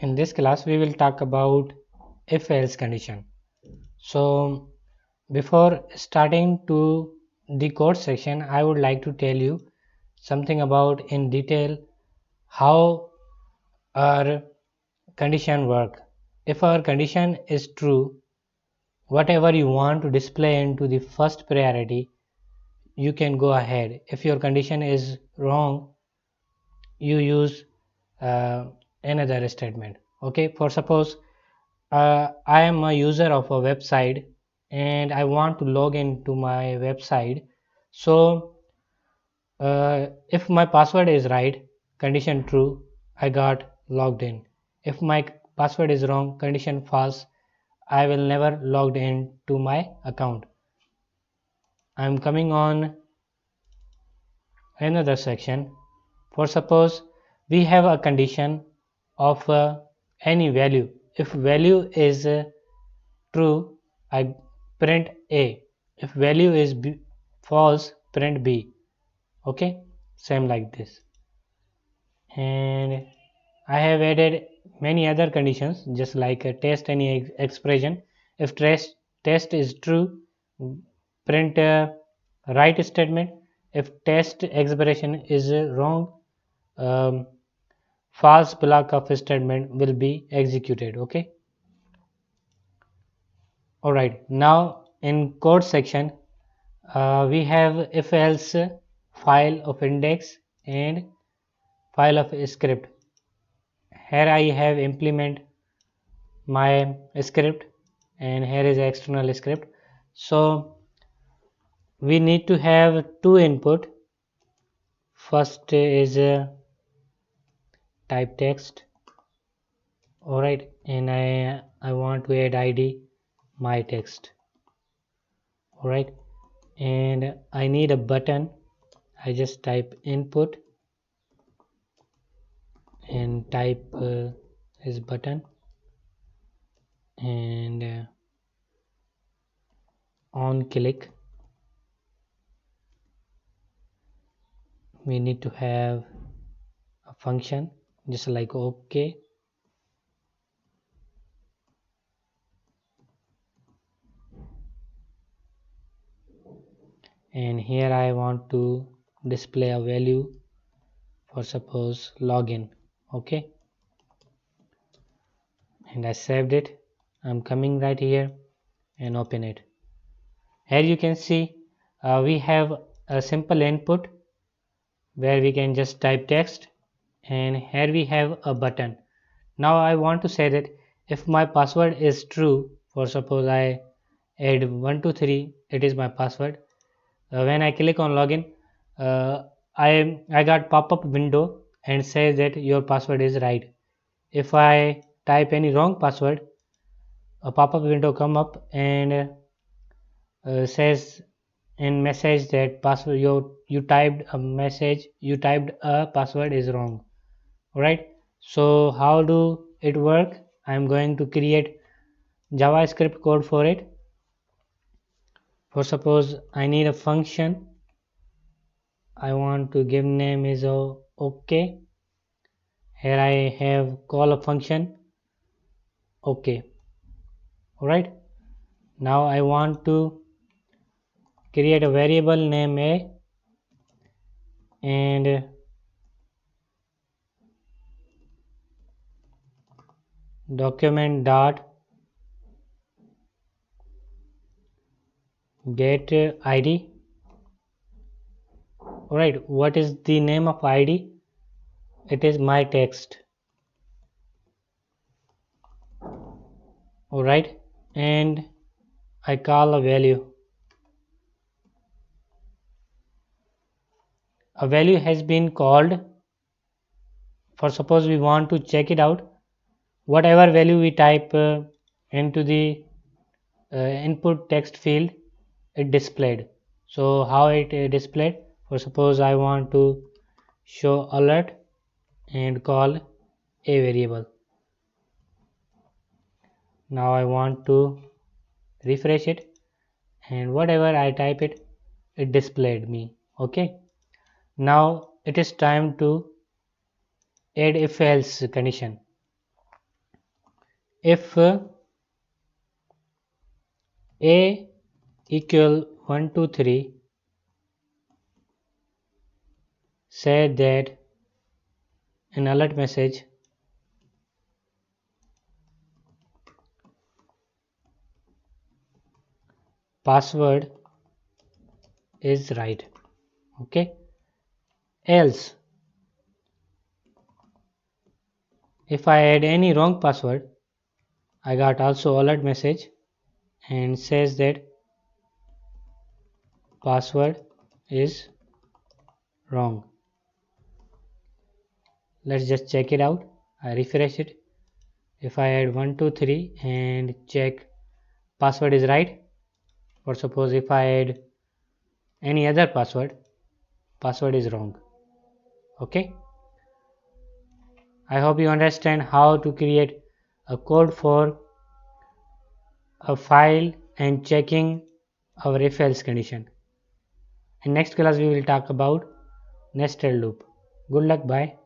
In this class we will talk about if else condition. So before starting to the code section, I would like to tell you something about in detail how our condition work. If our condition is true, whatever you want to display into the first priority, you can go ahead. If your condition is wrong, you use another statement. Okay, for suppose I am a user of a website and I want to log into my website. So if my password is right, condition true, I got logged in. If my password is wrong, condition false, I will never logged in to my account. I am coming on another section. For suppose we have a condition of any value. If value is true, I print A. If value is false, print B. Okay, same like this. And I have added many other conditions just like test any expression. If test is true, print right statement. If test expression is wrong, um, false block of statement will be executed. Okay. Alright, now in code section we have if else file of index and file of script. Here I have implement my script and here is external script. So we need to have two input. First is type text. Alright, and I want to add id my text. Alright, and I need a button. I just type input and type is button and on click we need to have a function just like OK. And here I want to display a value for suppose login. Okay, and I saved it. I'm coming right here and open it. Here you can see we have a simple input where we can just type text, and here we have a button. Now I want to say that if my password is true, for suppose I add 123, it is my password. When I click on login, I got pop-up window and says that your password is right. If I type any wrong password, a pop-up window come up and says in message that password you typed a message, you typed a password is wrong. Alright, so how do it work? I'm going to create JavaScript code for it. For suppose I need a function, I want to give name is OK. Here I have call a function OK. Alright, now I want to create a variable name A and document dot get id. Alright, what is the name of id? It is my text. Alright, and I call a value. A value has been called. For suppose we want to check it out, whatever value we type into the input text field, it displayed. So how it displayed? For suppose I want to show alert and call a variable. Now I want to refresh it and whatever I type it displayed me. Okay, now it is time to add if else condition. if a equal 1 2 3, say that an alert message password is right. Okay, else if I add any wrong password, I got also alert message and says that password is wrong. Let's just check it out. I refresh it. If I add 1 2 3 and check password is right, or suppose if I add any other password is wrong. Okay, I hope you understand how to create a code for a file and checking our if else condition. In next class we will talk about nested loop. Good luck, bye.